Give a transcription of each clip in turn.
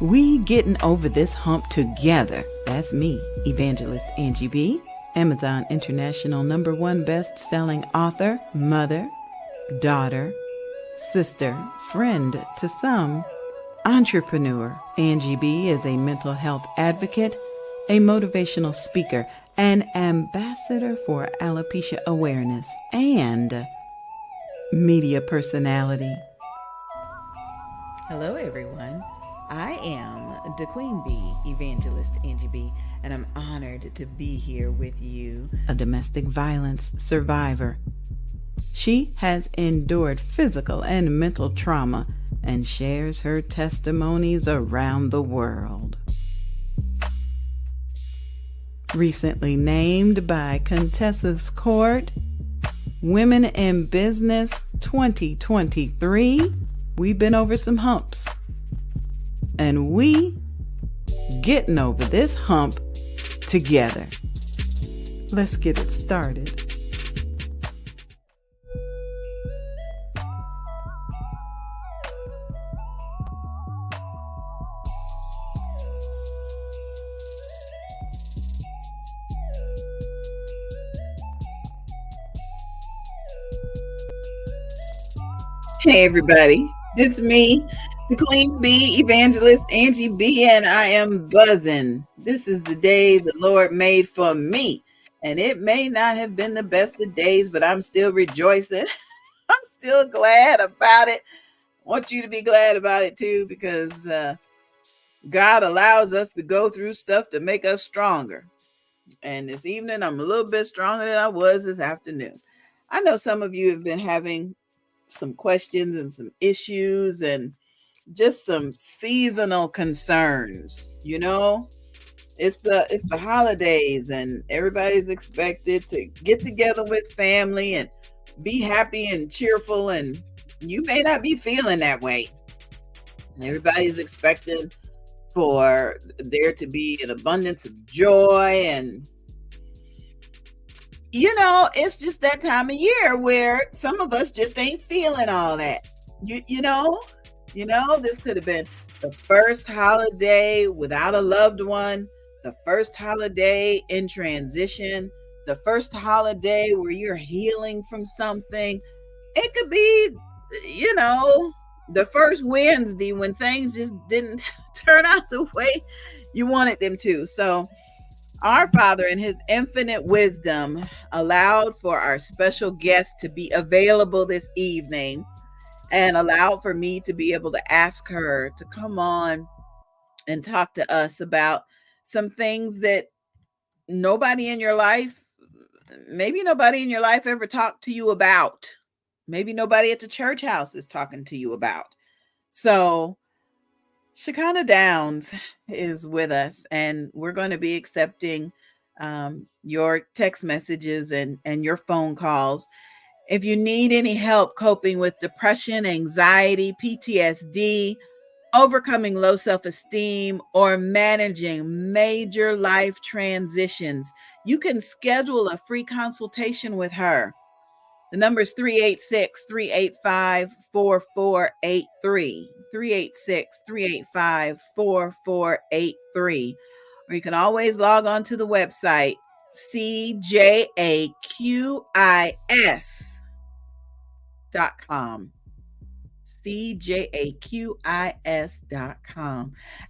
We getting over this hump together. That's me, Evangelist Angie B., Amazon International #1 best-selling author, mother, daughter, sister, friend to some, entrepreneur. Angie B. is a mental health advocate, a motivational speaker, an ambassador for alopecia awareness, and media personality. Hello, everyone. I am the Queen Bee, Evangelist Angie B., and I'm honored to be here with you, a domestic violence survivor. She has endured physical and mental trauma and shares her testimonies around the world. Recently named by Contessa's Court, Women in Business 2023, we've been over some humps. And we getting over this hump together. Let's get it started. Hey everybody, it's me, the Queen Bee, Evangelist Angie B., and I am buzzing. This is the day the Lord made for me, and it may not have been the best of days, but I'm still rejoicing. I'm still glad about it. I want you to be glad about it too, because God allows us to go through stuff to make us stronger. And this evening, I'm a little bit stronger than I was this afternoon. I know some of you have been having some questions and some issues and just some seasonal concerns. You know, it's the holidays and everybody's expected to get together with family and be happy and cheerful, and you may not be feeling that way. Everybody's expected for there to be an abundance of joy, and you know, it's just that time of year where some of us just ain't feeling all that. You know, this could have been the first holiday without a loved one, the first holiday in transition, the first holiday where you're healing from something. It could be, you know, the first Wednesday when things just didn't turn out the way you wanted them to. So our Father, in his infinite wisdom, allowed for our special guest to be available this evening and allowed for me to be able to ask her to come on and talk to us about some things that maybe nobody in your life ever talked to you about. Maybe nobody at the church house is talking to you about. So Chaconna Downs is with us, and we're going to be accepting your text messages and your phone calls. If you need any help coping with depression, anxiety, PTSD, overcoming low self-esteem, or managing major life transitions, you can schedule a free consultation with her. The number is 386-385-4483, 386-385-4483. Or you can always log on to the website, cjaqis.com. cjaqis.com.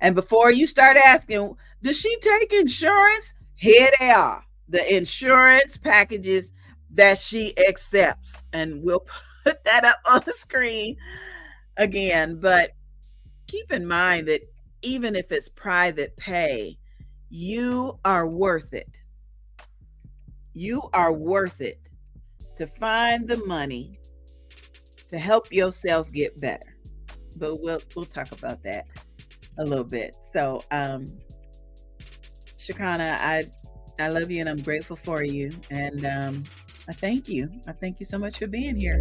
And before you start asking, does she take insurance? Here they are, the insurance packages that she accepts, and we'll put that up on the screen again. But keep in mind that even if it's private pay, you are worth it. You are worth it to find the money to help yourself get better. But we'll talk about that a little bit. So Chaconna, I love you and I'm grateful for you, and I thank you. I thank you so much for being here.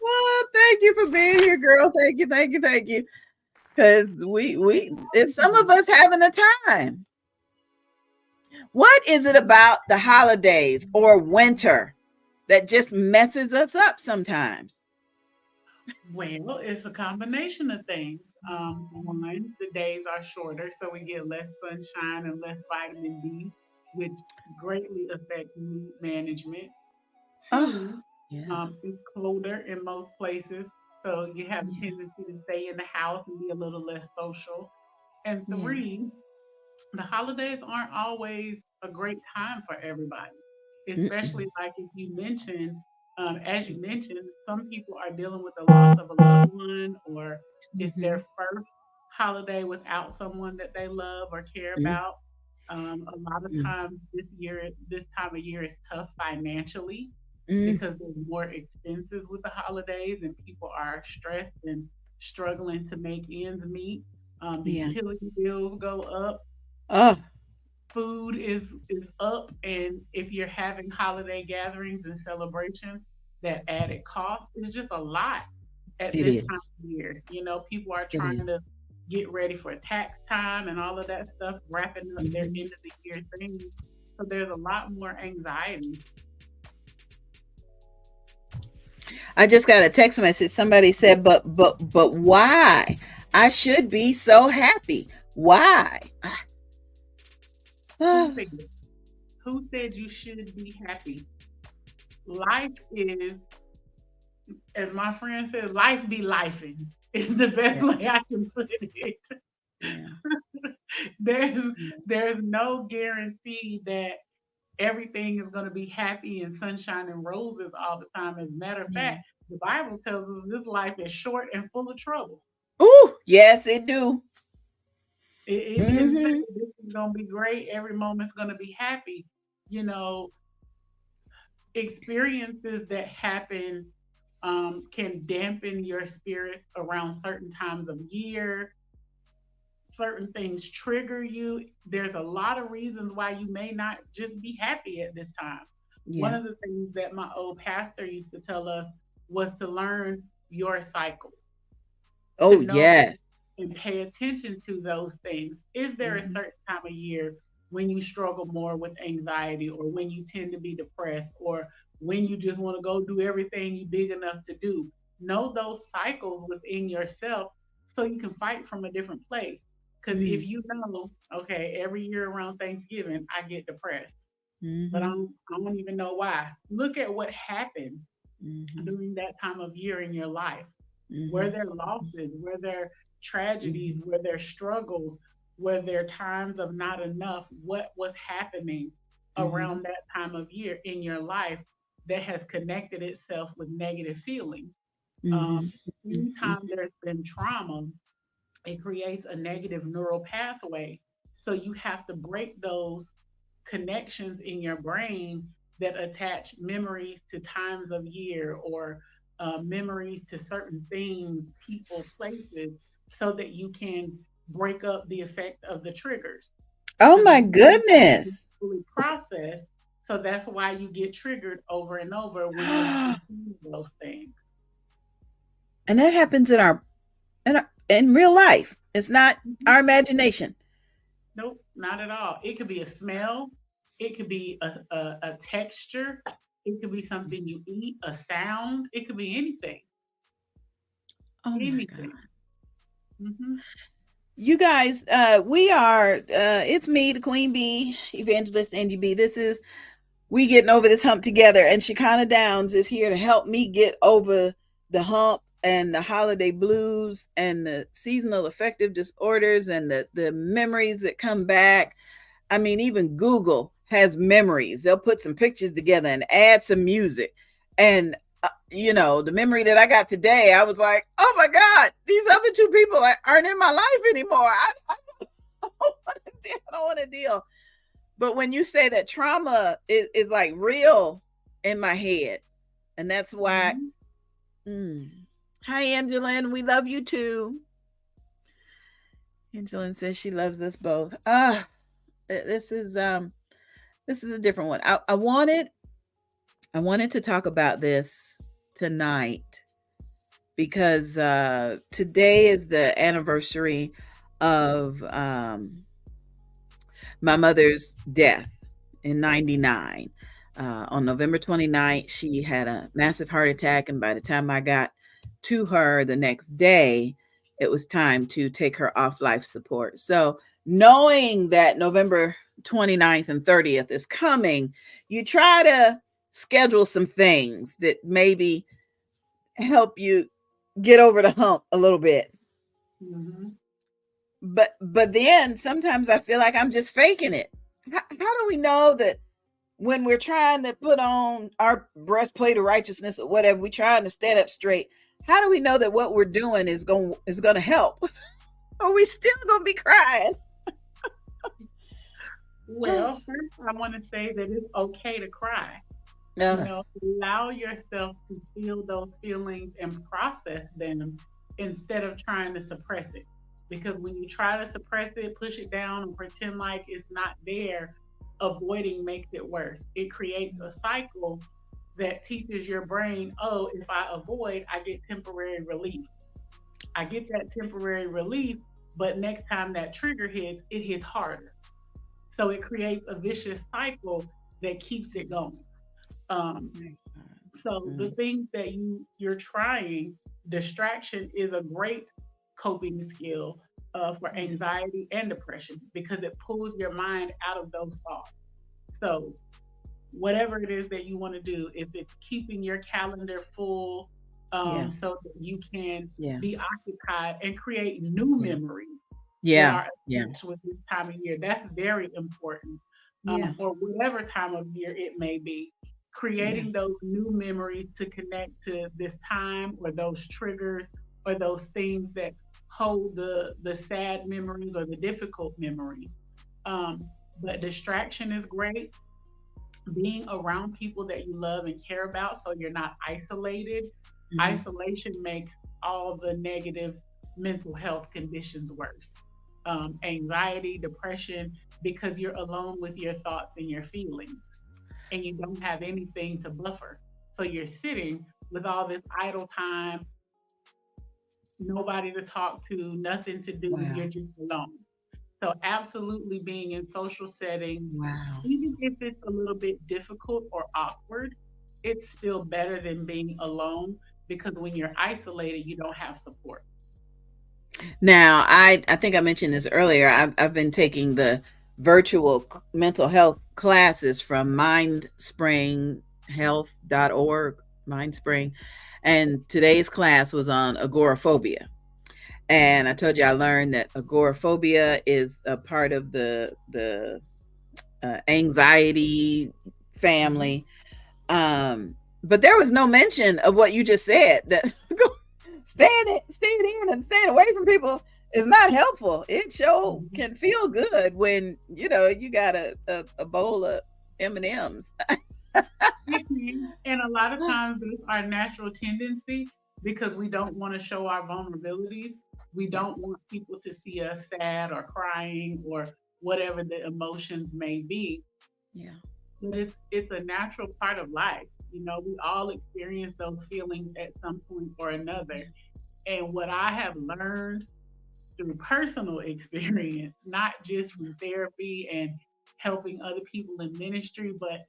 Well, thank you for being here, girl. Thank you. Because if some of us having a time. What is it about the holidays or winter that just messes us up sometimes? Well, it's a combination of things. One, the days are shorter, so we get less sunshine and less vitamin D, which greatly affects mood management. Oh, Two, yeah. it's colder in most places, so you have a Yeah. tendency to stay in the house and be a little less social. And Yeah. three, the holidays aren't always a great time for everybody, especially Mm-mm. like if you mentioned, as you mentioned, some people are dealing with the loss of a loved one, or it's their Mm-hmm. first holiday without someone that they love or care Mm-hmm. about. A lot of times this time of year is tough financially Mm-hmm. because there's more expenses with the holidays and people are stressed and struggling to make ends meet. The Yeah. utility bills go up, Oh, food is up, and if you're having holiday gatherings and celebrations, that added cost is just a lot at it this time is. of year. You know, people are It trying is. to get ready for tax time and all of that stuff, wrapping up their Mm-hmm. end of the year things. So there's a lot more anxiety. I just got a text message. Somebody said, but why? I should be so happy. Why? Who Oh, said who said you should be happy? Life is, as my friend said, life be lifing. Is the best yeah, way I can put it. yeah, there's yeah, there's no guarantee that everything is going to be happy and sunshine and roses all the time. As a matter of yeah. fact, the Bible tells us this life is short and full of trouble. Ooh, yes, it do. It didn't say Mm-hmm. this is going to be great, every moment's going to be happy. You know, experiences that happen can dampen your spirits around certain times of year. Certain things trigger you. There's a lot of reasons why you may not just be happy at this time. One Yeah. of the things that my old pastor used to tell us was to learn your cycles, to Oh, know yes. and pay attention to those things. Is there a Mm-hmm. certain time of year when you struggle more with anxiety, or when you tend to be depressed, or when you just want to go do everything you big enough to do? Know those cycles within yourself so you can fight from a different place. Because if Mm-hmm. you know, okay, every year around Thanksgiving, I get depressed, but Mm-hmm. I don't even know why. Look at what happened Mm-hmm. during that time of year in your life. Were Mm-hmm. there losses? Were there tragedies? Mm-hmm. Were there struggles? Were there times of not enough? What was happening Mm-hmm. around that time of year in your life that has connected itself with negative feelings? Um, Mm-hmm. Anytime there's been trauma, it creates a negative neural pathway. So you have to break those connections in your brain that attach memories to times of year, or memories to certain things, people, places, so that you can break up the effect of the triggers. Oh Because my memories haven't been goodness. fully processed. So that's why you get triggered over and over when you're not in tune with those things. And that happens in real life. It's not Mhm. our imagination. Nope, not at all. It could be a smell, it could be a texture, it could be something you eat, a sound, it could be anything. Oh my god. Anything. Hmm. You guys, we are it's me, the Queen Bee, Evangelist Angie B. This is we getting over this hump together, and Chaconna Downs is here to help me get over the hump and the holiday blues and the seasonal affective disorders and the memories that come back. I mean, even Google has memories. They'll put some pictures together and add some music. And, the memory that I got today, I was like, oh my God, these other two people aren't in my life anymore. I don't want to deal. But when you say that trauma is like real in my head, and that's why. Hmm. Mm. Hi, Angeline. We love you too. Angeline says she loves us both. This is a different one. I wanted to talk about this tonight because today is the anniversary of my mother's death in '99. On November 29th, she had a massive heart attack. And by the time I got to her the next day, it was time to take her off life support. So, knowing that November 29th and 30th is coming, you try to schedule some things that maybe help you get over the hump a little bit. Hmm. But then sometimes I feel like I'm just faking it. How do we know that when we're trying to put on our breastplate of righteousness or whatever, we trying to stand up straight? How do we know that what we're doing is going to help? Or we still gonna be crying? Well, first, I want to say that it's okay to cry. You uh, know, allow yourself to feel those feelings and process them instead of trying to suppress it. Because when you try to suppress it, push it down, and pretend like it's not there, avoiding makes it worse. It creates a cycle that teaches your brain, oh, if I avoid, I get temporary relief. I get that temporary relief, but next time that trigger hits, it hits harder. So it creates a vicious cycle that keeps it going. Um, so the mm, things that you're trying, distraction is a great coping skill for yeah, anxiety and depression because it pulls your mind out of those thoughts. So whatever it is that you want to do, if it's keeping your calendar full yeah, so that you can yeah, be occupied and create new yeah, memories that yeah, are yeah, attached with this time of year. That's very important. yeah, Or whatever time of year it may be, yeah, creating those new memories to connect to this time or those triggers or those things that hold the sad memories or the difficult memories. But distraction is great, being around people that you love and care about so you're not isolated. mhm, Isolation makes all the negative mental health conditions worse. Anxiety, depression, because you're alone with your thoughts and your feelings and you don't have anything to buffer. So you're sitting with all this idle time, nobody to talk to, nothing to do, wow, you're just alone. So, absolutely being in social settings, wow. even if it's a little bit difficult or awkward, it's still better than being alone because when you're isolated, you don't have support. Now, I think I mentioned this earlier. I've been taking the virtual mental health classes from mindspringhealth.org, Mindspring, and today's class was on agoraphobia. And I told you I learned that agoraphobia is a part of the anxiety Mm-hmm. family. But there was no mention of what you just said, that staying in and staying away from people is not helpful. It sure Mm-hmm. can feel good when you got a bowl of M&Ms. It can. And a lot of times, that's our natural tendency because we don't want to show our vulnerabilities. We Yeah, don't want people to see us sad or crying or whatever the emotions may be. yeah. But it's a natural part of life. You know, we all experience those feelings at some point or another. And what I have learned through personal experience, not just from therapy and helping other people in ministry, but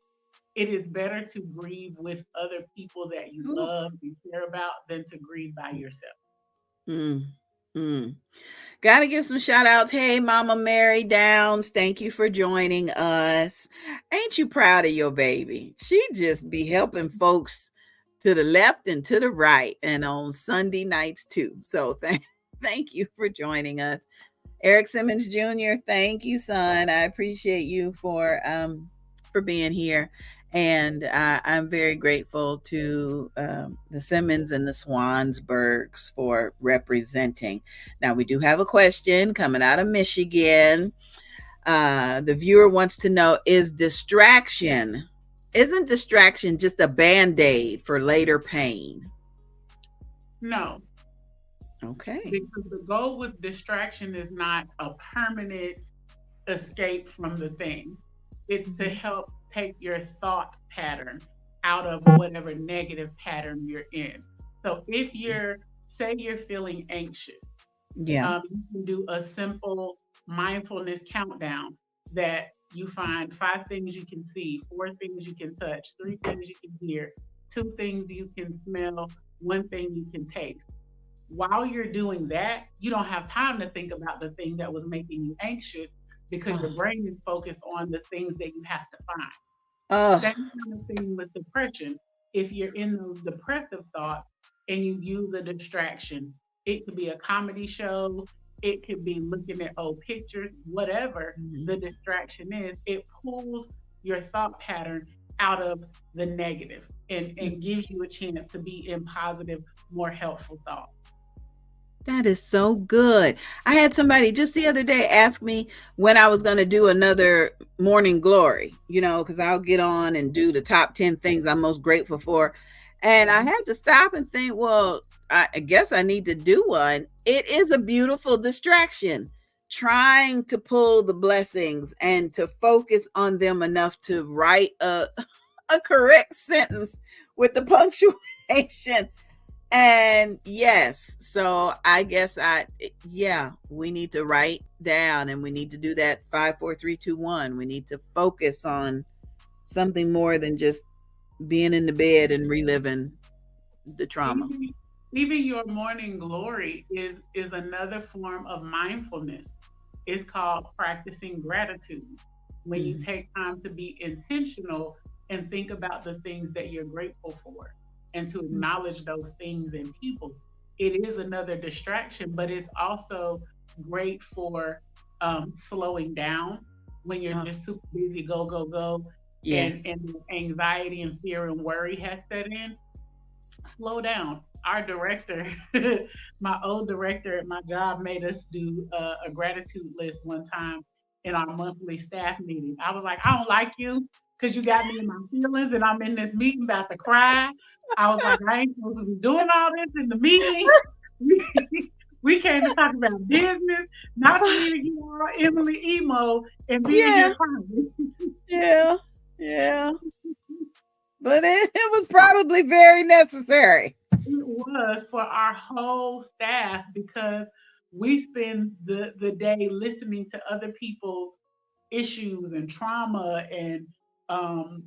it is better to grieve with other people that you Ooh. love and care about than to grieve by yourself. Mm, mm. Gotta give some shout outs. Hey, Mama Mary Downs, thank you for joining us. Ain't you proud of your baby? She just be helping folks to the left and to the right, and on Sunday nights too. So thank you for joining us. Eric Simmons Jr., thank you, son. I appreciate you for being here. And I'm very grateful to the Simmons and the Swansburgs for representing. Now, we do have a question coming out of Michigan. The viewer wants to know, isn't distraction just a band aid for later pain? No, Okay. because the goal with distraction is not a permanent escape from the thing. It's to Mhm. help take your thought pattern out of whatever negative pattern you're in. So if say you're feeling anxious, Yeah. you can do a simple mindfulness countdown. that you find 5 things you can see, 4 things you can touch, 3 things you can hear, 2 things you can smell, 1 thing you can taste. While you're doing that, you don't have time to think about the thing that was making you anxious because your Oh, brain is focused on the things that you have to find. oh, Same kind of thing with depression. If you're in those depressive thoughts and you use a distraction, it could be a comedy show, it could be looking at old pictures, whatever mhm. the distraction is, it pulls your thought pattern out of the negative and gives you a chance to be in positive, more helpful thoughts. That is so good. I had somebody just the other day ask me when I was going to do another morning glory, because I'll get on and do the top 10 things I'm most grateful for. And I Mhm. had to stop and think, well, I guess I need to do one. It is a beautiful distraction. Trying to pull the blessings and to focus on them enough to write a correct sentence with the punctuation. And yes, so I guess yeah, we need to write down and we need to do that 5 4 3 2 1. We need to focus on something more than just being in the bed and reliving the trauma. Even even your morning glory is another form of mindfulness. It's called practicing gratitude. When you Mhm. take time to be intentional and think about the things that you're grateful for and to acknowledge those things and people, it is another distraction, but it's also great for slowing down when you're Oh, just super busy, go, go, go, yes. and anxiety and fear and worry has set in. Slow down. Our director, my old director at my job, made us do a gratitude list one time in our monthly staff meeting. I was like, I don't like you because you got me in my feelings and I'm in this meeting about to cry. I was like, I ain't supposed to be doing all this in the meeting. We came to talk about business, not for me to get all Emily emo and be in Yeah, here crying. yeah, yeah. But it was probably very necessary. It was for our whole staff because we spend the day listening to other people's issues and trauma and um,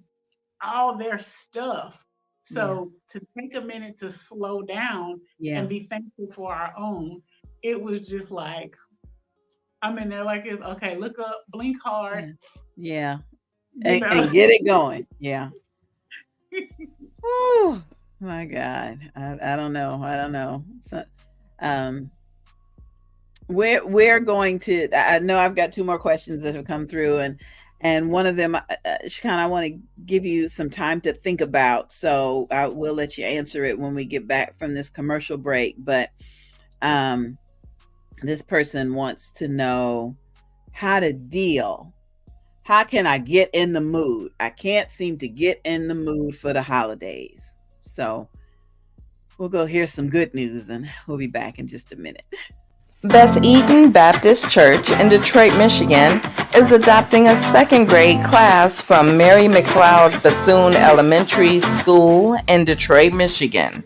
all their stuff. Yeah, So to take a minute to slow down yeah, and be thankful for our own, it was just like, I'm in there like it's okay, look up, blink hard, yeah, yeah. you And know. get it going. Yeah. Oh my God. I don't know. I don't know. So, um, we're going to. I know I've got two more questions that have come through, and one of them, Chaconna, I want to give you some time to think about. So I will let you answer it when we get back from this commercial break. But um, this person wants to know how to deal. How can I get in the mood? I can't seem to get in the mood for the holidays. So we'll go hear some good news and we'll be back in just a minute. Beth Eden Baptist Church in Detroit, Michigan is adopting a second grade class from Mary McLeod Bethune Elementary School in Detroit, Michigan.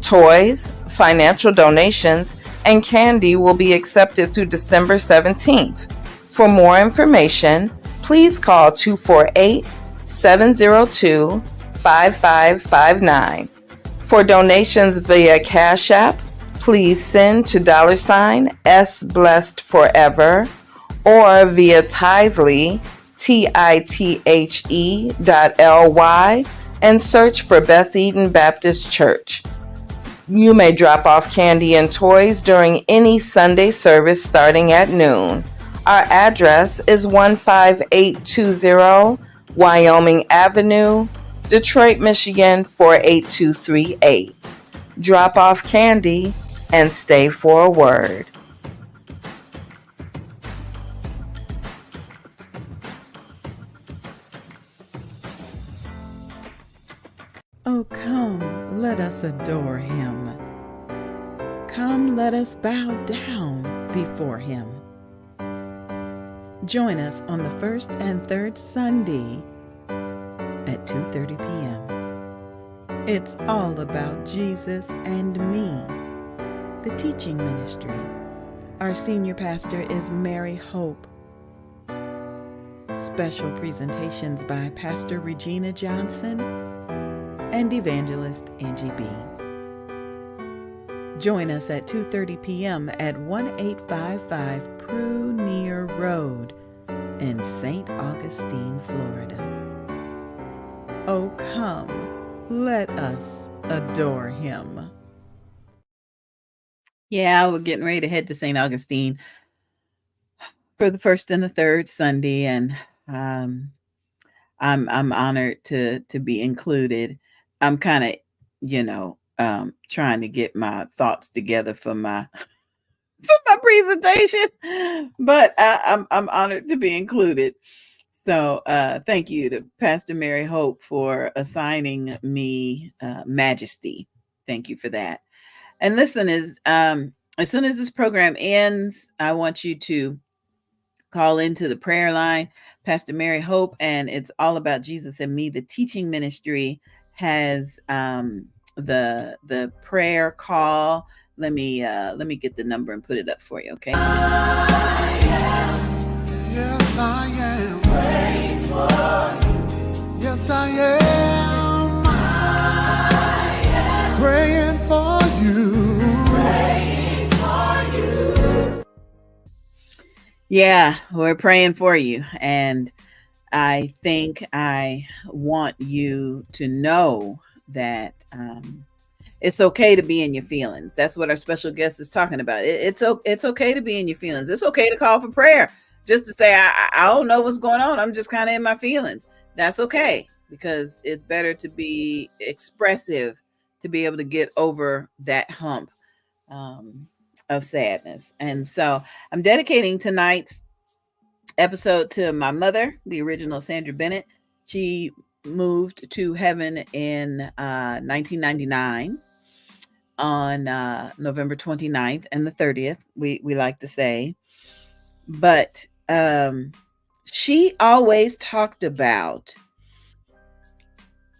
Toys, financial donations, and candy will be accepted through December 17th. For more information, please call 248-702-5559. For donations via Cash App, please send to $S Blessed Forever or via Tithely, TITHE.LY, and search for Beth Eden Baptist Church. You may drop off candy and toys during any Sunday service starting at noon. Our address is 15820 Wyoming Avenue, Detroit, Michigan 48238. Drop off candy and stay for a word. Oh, come, let us adore him. Come, let us bow down before him. Join us on the first and third Sunday at 2:30 p.m. It's all about Jesus and me, the teaching ministry. Our senior pastor is Mary Hope. special presentations by Pastor Regina Johnson and Evangelist Angie B. Join us at 2:30 p.m. at 1855 Prunier Road in St. Augustine, Florida. Oh, come, let us adore him. Yeah, we're getting ready to head to St. Augustine for the first and the third Sunday, and um, I'm honored to be included. I'm kind of, trying to get my thoughts together for my for my presentation, but I'm honored to be included. So thank you to Pastor Mary Hope for assigning me Majesty. Thank you for that. And listen, as soon as this program ends, I want you to call into the prayer line, Pastor Mary Hope, and it's all about Jesus and me. The teaching ministry has the prayer call. Let me get the number and put it up for you, okay? Yes, I am praying for you. Yes, I am praying for you. Praying for you. Yeah, we're praying for you. And I think I want you to know that it's okay to be in your feelings. That's what our special guest is talking about. It's okay to be in your feelings. It's okay to call for prayer. Just to say, I don't know what's going on. I'm just kind of in my feelings. That's okay, because it's better to be expressive, to be able to get over that hump um, of sadness. And so I'm dedicating tonight's episode to my mother, the original Sandra Bennett. She moved to heaven in 1999 on November 29th and the 30th, we like to say. But she always talked about,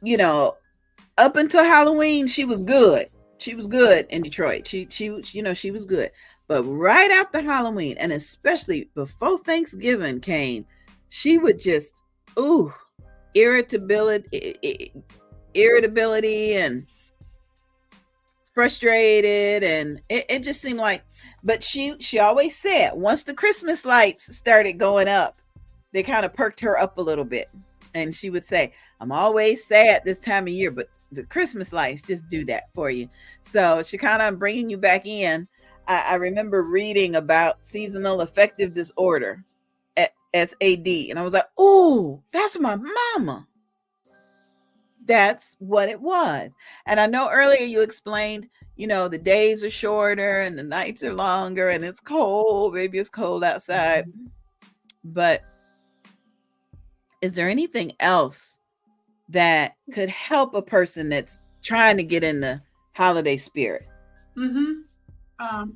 you know, up until Halloween, she was good. She was good in Detroit. She was good. But right after Halloween, and especially before Thanksgiving came, she would just, ooh, irritability and frustrated, and it just seemed like, but she always said once the Christmas lights started going up, they kind of perked her up a little bit. And she would say, I'm always sad this time of year, but the Christmas lights just do that for you. So Chaconna, I'm bringing you back in. I remember reading about seasonal affective disorder at S.A.D. And I was like, oh, that's my mama. That's what it was. And I know earlier you explained, the days are shorter and the nights are longer and it's cold. Maybe it's cold outside. But is there anything else that could help a person that's trying to get in the holiday spirit? Mm-hmm. I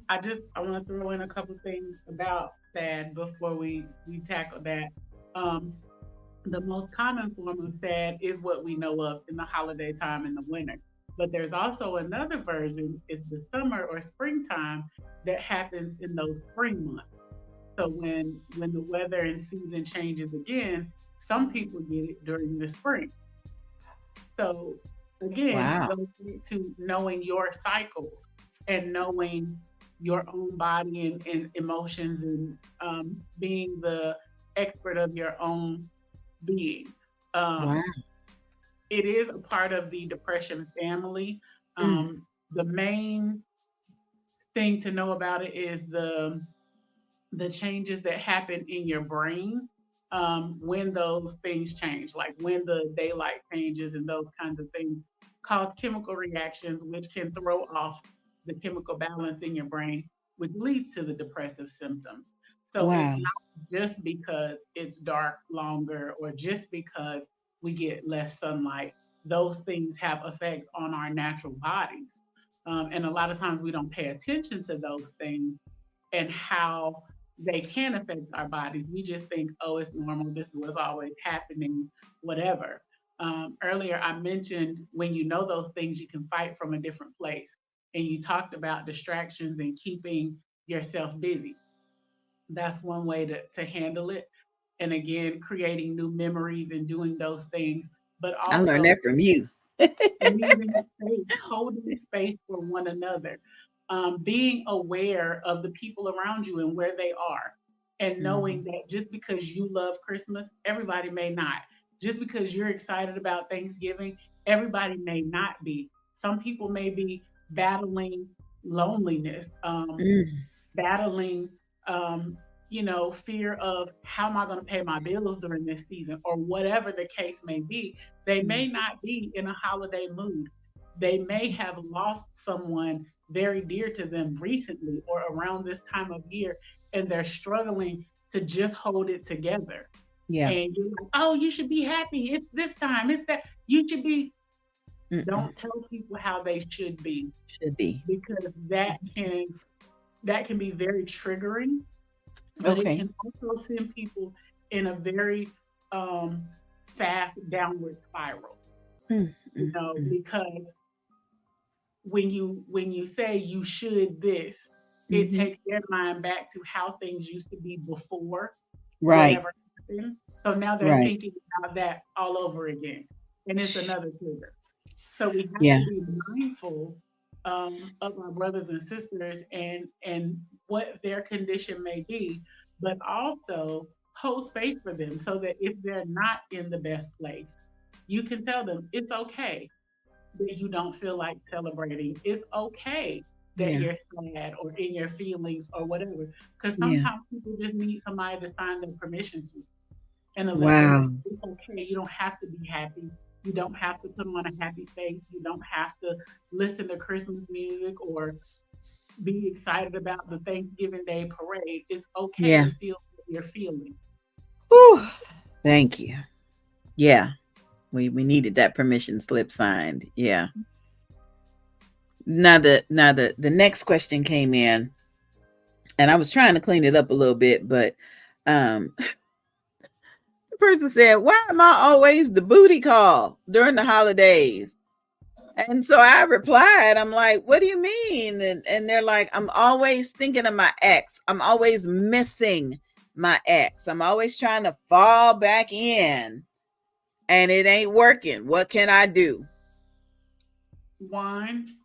want to throw in a couple things about SAD before we tackle that. Um, the most common form of SAD is what we know of in the holiday time in the winter. But there's also another version, it's the summer or springtime that happens in those spring months. So when the weather and season changes again, some people get it during the spring. So again, it Wow. goes back to knowing your cycles and knowing your own body and emotions, and being the expert of your own being. Wow. Um, it is a part of the depression family. Mm. The main thing to know about it is the changes that happen in your brain when those things change, like when the daylight changes and those kinds of things cause chemical reactions, which can throw off the chemical balance in your brain, which leads to the depressive symptoms. So it's Wow. not just because it's dark longer or just because we get less sunlight. Those things have effects on our natural bodies. And a lot of times we don't pay attention to those things and how they can affect our bodies. We just think, oh, it's normal. This is what's always happening, whatever. Earlier, I mentioned when you know those things, you can fight from a different place. And you talked about distractions and keeping yourself busy. That's one way to handle it. and again, creating new memories and doing those things, but I learned also that from you. leaving space, holding space for one another, being aware of the people around you and where they are, and Mhm. knowing that just because you love Christmas, everybody may not. Just because you're excited about Thanksgiving, everybody may not be. Some people may be battling loneliness, Mm. battling, um, fear of how am I going to pay my bills during this season, or whatever the case may be. They Mm. may not be in a holiday mood. They may have lost someone very dear to them recently or around this time of year, and they're struggling to just hold it together. Yeah. And you're like, oh, you should be happy. It's this time. It's that. You should be. Mm-mm. Don't tell people how they should be, Should be. because that can be very triggering, but it Okay. can also send people in a very um, fast downward spiral. Mm, mm, mm. Because when you say you should this, it Mhm. takes their mind back to how things used to be before Right. whatever happened. So now they're Right. thinking about that all over again, and it's another trigger. So we have Yeah. to be mindful of our brothers and sisters and what their condition may be, but also hold space for them so that if they're not in the best place, you can tell them it's okay that you don't feel like celebrating. It's okay that Yeah. you're sad or in your feelings or whatever. Because Yeah. sometimes people just need somebody to sign their permission slip and to let them know Wow. it's okay. You don't have to be happy. You don't have to put on a happy face. You don't have to listen to Christmas music or be excited about the Thanksgiving Day parade. It's okay Yeah. to feel what you're feeling. Whew. Thank you. Yeah. We needed that permission slip signed. Yeah. Now the next question came in, and I was trying to clean it up a little bit, but the person said, "Why am I always the booty call during the holidays?" And so I replied, I'm like, "What do you mean?" And they're like, "I'm always thinking of my ex. I'm always missing my ex. I'm always trying to fall back in, and it ain't working. What can I do?" One,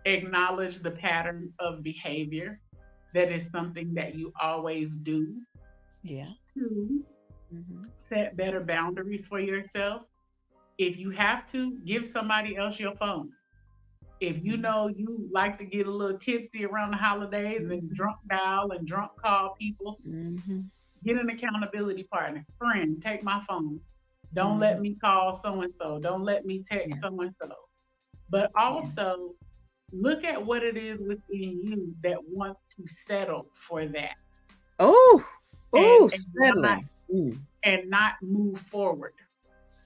acknowledge the pattern of behavior. That is something that you always do. Yeah. Two, Mm-hmm. set better boundaries for yourself. If you have to, give somebody else your phone. If you know you like to get a little tipsy around the holidays and Mm-hmm. drunk dial and drunk call people, Mm-hmm. get an accountability partner. Friend, take my phone. Don't Mm-hmm. let me call so and so. Don't let me text Yeah. so and so. But Yeah. also look at what it is within you that wants to settle for that, Oh, and oh, and not settling. Mm. and not move forward.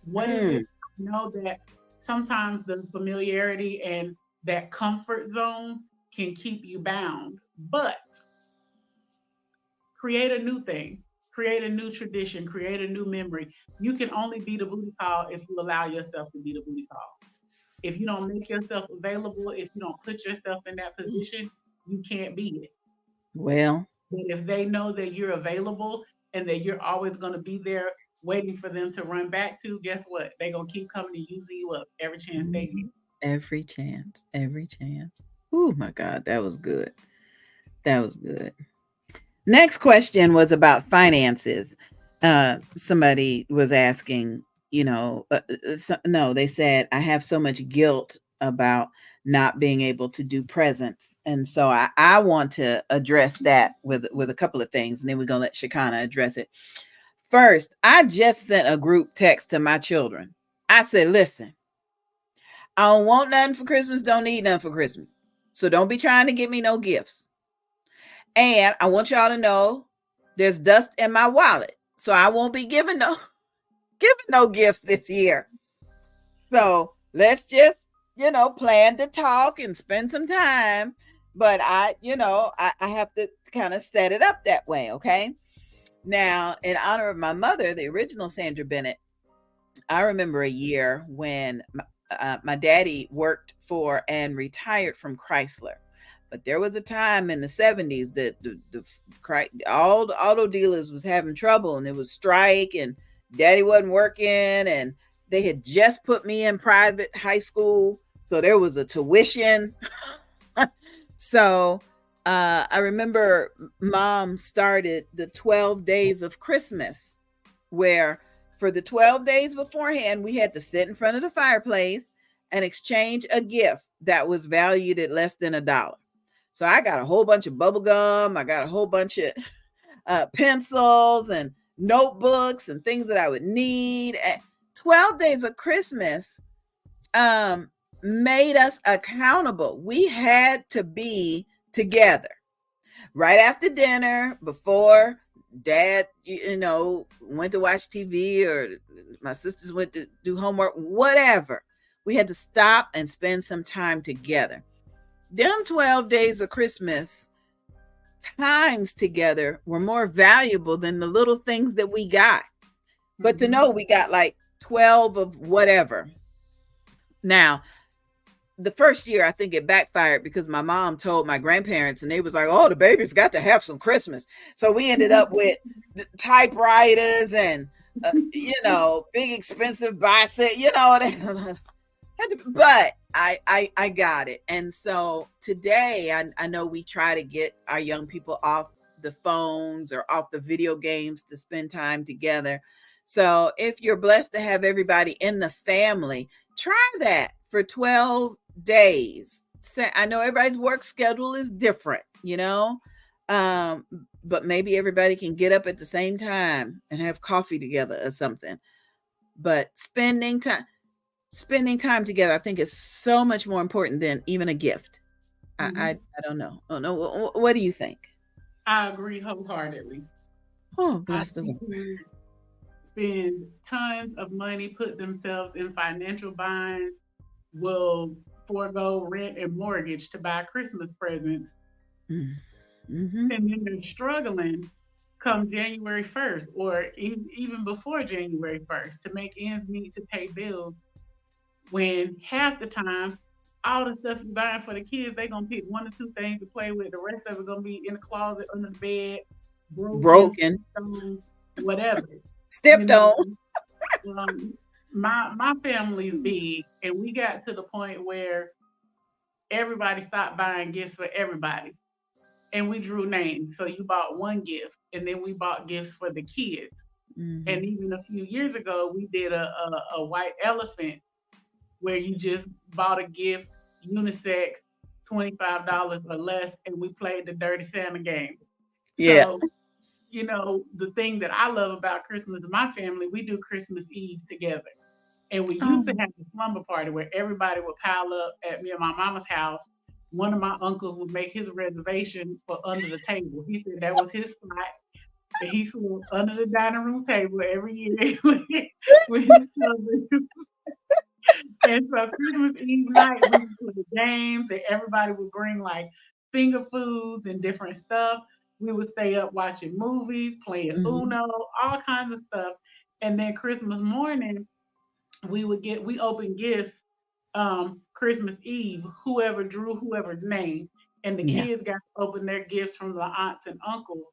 What is it? Mm. Know that sometimes the familiarity and that comfort zone can keep you bound, but create a new thing, create a new tradition, create a new memory. You can only be the booty call if you allow yourself to be the booty call. If you don't make yourself available, if you don't put yourself in that position, you can't be it. Well, But if they know that you're available and that you're always going to be there waiting for them to run back to, guess what? They're going to keep coming and using you up every chance they get. mhm. Every chance, every chance. Oh my God, that was good. That was good. Next question was about finances. Somebody was asking, no, they said, I have so much guilt about not being able to do presents. And so I want to address that with a couple of things, and then we're going to let Chaconna address it. First, I just sent a group text to my children. I said, listen, I don't want nothing for Christmas, don't need nothing for Christmas. So don't be trying to get me no gifts. And I want y'all to know there's dust in my wallet. So I won't be giving no gifts this year. So let's just, plan to talk and spend some time. But I have to kind of set it up that way. Okay. Now, in honor of my mother, the original Sandra Bennett, I remember a year when my daddy worked for and retired from Chrysler. But there was a time in the 70s that all the auto dealers was having trouble, and it was strike, and daddy wasn't working, and they had just put me in private high school, so there was a tuition. So I remember mom started the 12 days of Christmas, where for the 12 days beforehand, we had to sit in front of the fireplace and exchange a gift that was valued at less than $1. So I got a whole bunch of bubble gum. I got a whole bunch of pencils and notebooks and things that I would need. 12 days of Christmas made us accountable. We had to be together right after dinner, before dad, went to watch TV, or my sisters went to do homework, whatever. We had to stop and spend some time together. Them 12 days of Christmas times together were more valuable than the little things that we got. But to know we got like 12 of whatever. Now, the first year, I think it backfired because my mom told my grandparents, and they was like, "Oh, the baby's got to have some Christmas." So we ended up with typewriters and, big expensive bicycle, but I got it. And so today I know we try to get our young people off the phones or off the video games to spend time together. So if you're blessed to have everybody in the family, try that for 12 days. I know everybody's work schedule is different, but maybe everybody can get up at the same time and have coffee together or something. But spending time together, I think, is so much more important than even a gift. I don't know. Oh no, what do you think? I agree wholeheartedly. Oh, I bless the think Lord. who spend tons of money, put themselves in financial binds, will forego rent and mortgage to buy Christmas presents, Mm-hmm. and then they're struggling come January 1st, or even before January 1st, to make ends meet to pay bills, when half the time all the stuff you buying for the kids, they gonna pick one or two things to play with. The rest of it gonna be in the closet, under the bed, broken, Broken, stones, whatever. You stepped know, on. um, my family's big, and we got to the point where everybody stopped buying gifts for everybody, and we drew names. So you bought one gift, and then we bought gifts for the kids. And Mm-hmm. even a few years ago, we did a white elephant, where you just bought a gift, unisex, $25 or less, and we played the Dirty Santa game. Yeah. So, the thing that I love about Christmas in my family, we do Christmas Eve together. And we used to Oh. have a slumber party where everybody would pile up at me and my mama's house. One of my uncles would make his reservation for under the table. He said that was his spot, and he slept under the dining room table every year with his children. And so Christmas Eve night, we would play games, and everybody would bring like finger foods and different stuff. We would stay up watching movies, playing Mm-hmm. Uno, all kinds of stuff. And then Christmas morning, we open gifts Christmas Eve, whoever drew whoever's name, and the Yeah. kids got to open their gifts from the aunts and uncles.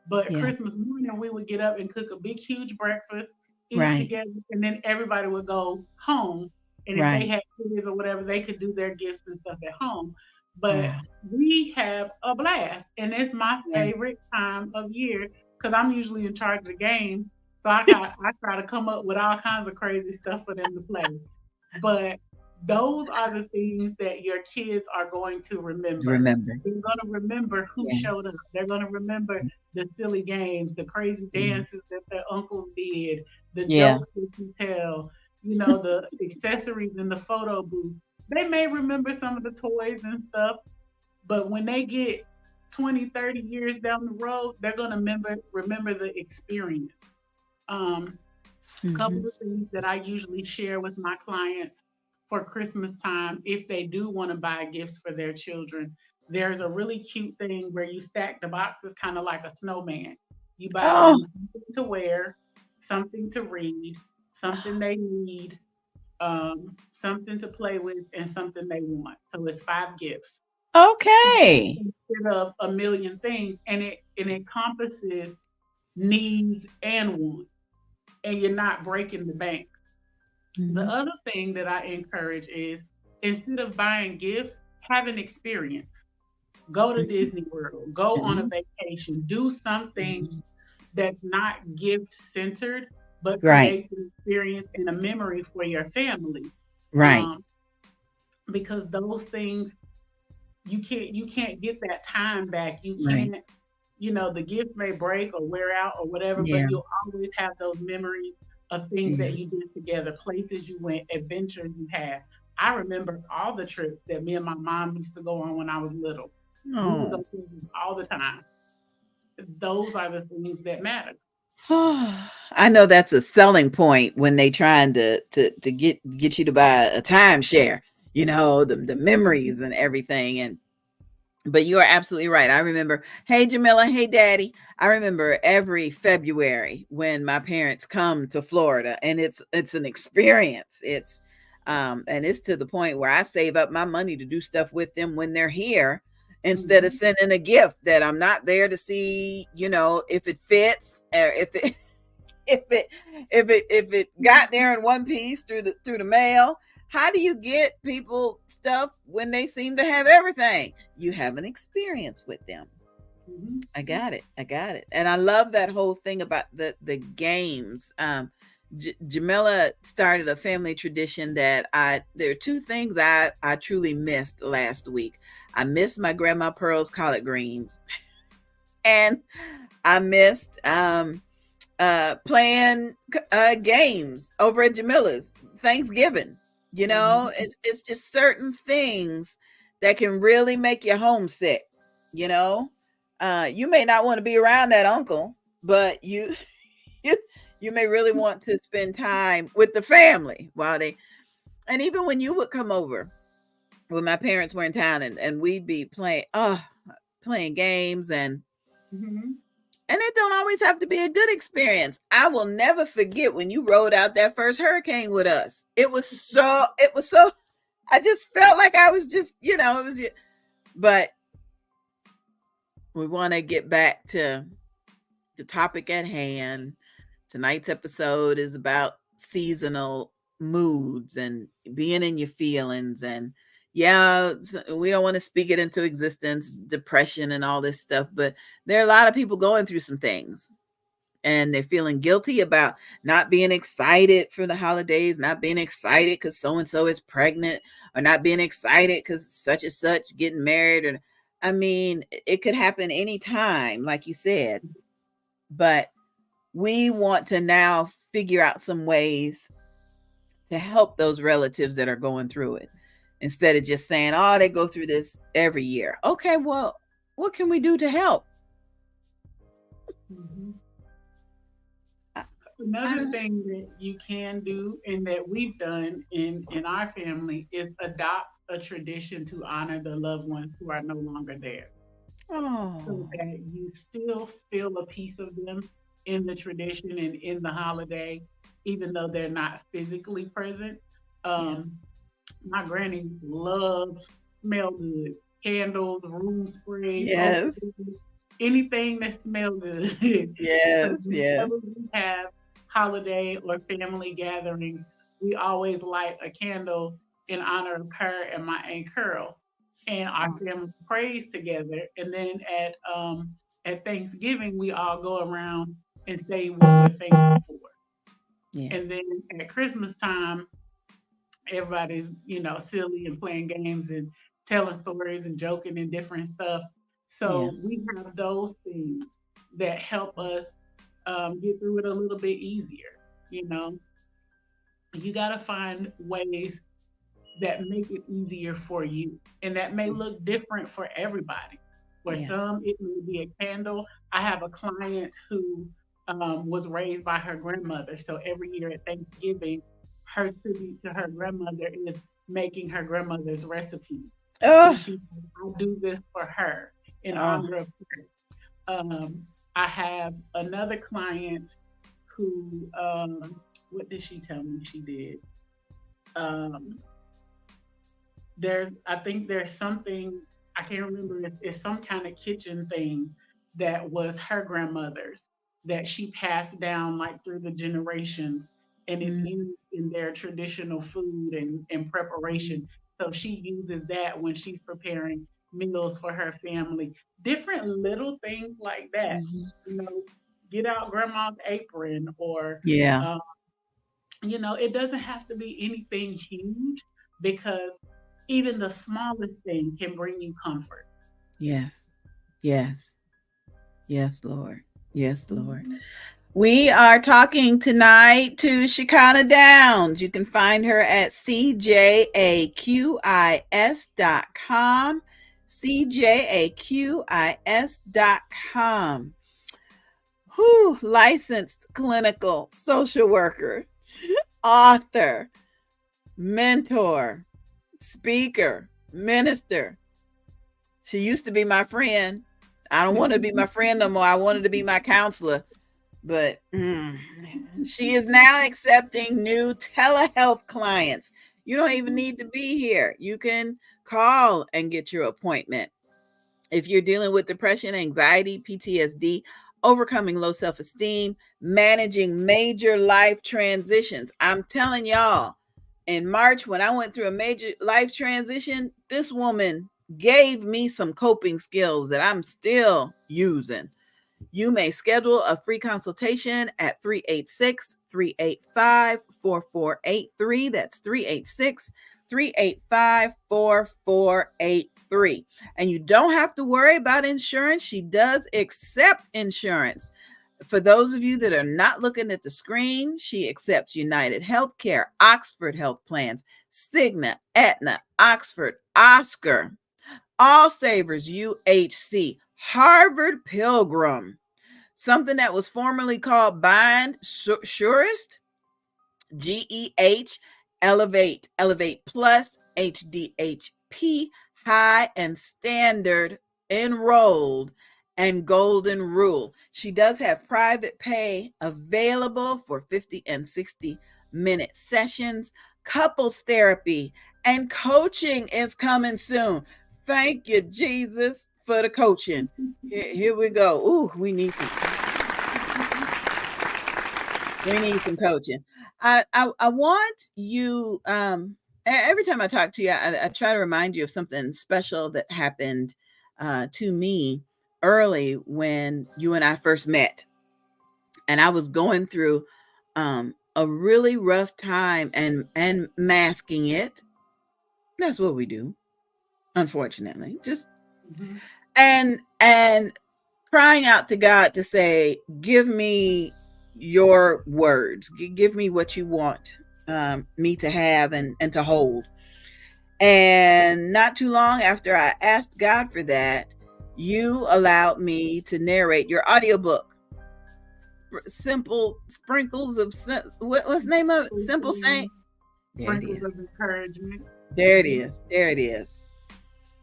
But Yeah. Christmas morning, we would get up and cook a big, huge breakfast, eat Right. together, and then everybody would go home. And if they Right. had kids or whatever, they could do their gifts and stuff at home. But Wow. we have a blast, and it's my Yeah. favorite time of year because I'm usually in charge of the game. So I try to come up with all kinds of crazy stuff for them to play. But those are the things that your kids are going to remember. Remember. They're going to remember who Yeah. showed up. They're going to remember the silly games, the crazy Yeah. dances that their uncles did, the Yeah. jokes that you tell, the accessories in the photo booth. They may remember some of the toys and stuff, but when they get 20, 30 years down the road, they're going to remember the experience. Um, a couple Mm-hmm. of things that I usually share with my clients for Christmas time, if they do want to buy gifts for their children, there's a really cute thing where you stack the boxes kind of like a snowman. You buy Oh. them something to wear, something to read, something they need, something to play with, and something they want. So it's 5 gifts. Okay. instead of a million things, and it encompasses needs and wants, and you're not breaking the bank. The Mhm. other thing that I encourage is instead of buying gifts, have an experience. Go to Mhm. Disney World, go on a Mhm. vacation, do something Mhm. that's not gift centered, but Right. creates an experience and a memory for your family. Right. Um, because those things you can't get that time back. You Right. can't, the gift may break or wear out or whatever, but Yeah. you'll always have those memories of things that Yeah. you did together, places you went, adventures you had. I remember all the trips that me and my mom used to go on when I was little. We would Oh. go places all the time. Those are the things that matter. I know that's a selling point when they trying to get you to buy a timeshare, the memories and everything. And but you are absolutely right. I remember, hey Jamila, hey Daddy. I remember every February when my parents come to Florida, and it's an experience. And it's to the point where I save up my money to do stuff with them when they're here instead of Hmm. sending a gift that I'm not there to see, if it fits or if it if it got there in one piece through the mail. How do you get people stuff when they seem to have everything? You have an experience with them. Hmm. I got it. And I love that whole thing about the games. Jamila started a family tradition that there are two things I truly missed last week. I missed my grandma Pearl's collard greens, and I missed playing games over at Jamila's Thanksgiving. Hmm. It's just certain things that can really make you homesick. You know, you may not want to be around that uncle, but you you may really want to spend time with the family while they. And even when you would come over, when my parents were in town, and we'd be playing games, Hmm. and it don't always have to be a good experience. I will never forget when you rode out that first hurricane with us. It was so I just felt like I was just, it was, but we want to get back to the topic at hand. Tonight's episode is about seasonal moods and being in your feelings. And yeah, we don't want to speak it into existence, depression and all this stuff, but there are a lot of people going through some things, and they're feeling guilty about not being excited for the holidays, not being excited because so and so is pregnant, or not being excited because such and such getting married. Or, I mean, it could happen anytime, like you said. But we want to now figure out some ways to help those relatives that are going through it, instead of just saying, oh, they go through this every year. Okay, well, what can we do to help? Hmm. I, I Another don't. thing that you can do and that we've done in our family is adopt a tradition to honor the loved ones who are no longer there, so Oh, that you still feel a piece of them in the tradition and in the holiday, even though they're not physically present. yeah. Um, my granny loves smell good, candles, room sprays, Yes. odors, anything that smells good. So Yes, yes. whenever we have holiday or family gatherings, we always light a candle in honor of her and my Aunt Curl. And our Oh, family prays together. And then at Thanksgiving, we all go around and say what we're thankful for. yeah. And then at Christmas time, everybody's, silly and playing games and telling stories and joking and different stuff. Yeah. So we have those things that help us get through it a little bit easier. You know, you got to find ways that make it easier for you. And that may look different for everybody. For Yeah. some, it may be a candle. I have a client who was raised by her grandmother. So every year at Thanksgiving, her tribute to her grandmother is making her grandmother's recipe. And Oh, she, I do this for her in oh, honor of her. I have another client who, what did she tell me she did? Um, I think there's something. I can't remember, it's some kind of kitchen thing that was her grandmother's that she passed down like through the generations, and it's Mm, used in their traditional food and mm, preparation. So she uses that when she's preparing meals for her family. Different little things like that. mhm. You know, get out grandma's apron, or Yeah. uh, it doesn't have to be anything huge, because even the smallest thing can bring you comfort. Yes. Yes. Yes, Lord. Yes, Lord. Mhm. We are talking tonight to Chaconna Downs. You can find her at cjaqis.com. cjaqis.com. Whew, licensed clinical social worker, author, mentor, speaker, minister. She used to be my friend. I don't want to be my friend no more. I wanted to be my counselor. But she is now accepting new telehealth clients. You don't even need to be here. You can call and get your appointment. If you're dealing with depression, anxiety, PTSD, overcoming low self esteem, managing major life transitions, I'm telling y'all, in March, when I went through a major life transition, this woman gave me some coping skills that I'm still using. You may schedule a free consultation at 386-385-4483. That's 386-385-4483. And you don't have to worry about insurance. She does accept insurance. For those of you that are not looking at the screen, she accepts United Healthcare, Oxford Health Plans, Cigna, Aetna, Oxford, Oscar, All Savers, UHC, Harvard Pilgrim, something that was formerly called Bind Surest, GEH, Elevate Plus, HDHP, High and Standard, Enrolled, and Golden Rule. She does have private pay available for 50 and 60-minute sessions. Couples therapy and coaching is coming soon. Thank you, Jesus, for the coaching. Here we go. Ooh, we need some coaching. I want you, every time I talk to you, I try to remind you of something special that happened to me early when you and I first met. And I was going through a really rough time and masking it. That's what we do, unfortunately. Just Mhm. and crying out to God to say, give me your words, give me what you want me to have and to hold. And not too long after I asked God for that, you allowed me to narrate your audiobook, Simple Sprinkles of, what's the name of it? Simple Saint. There it Sprinkles is. of encouragement. There it Mhm. is. There it is.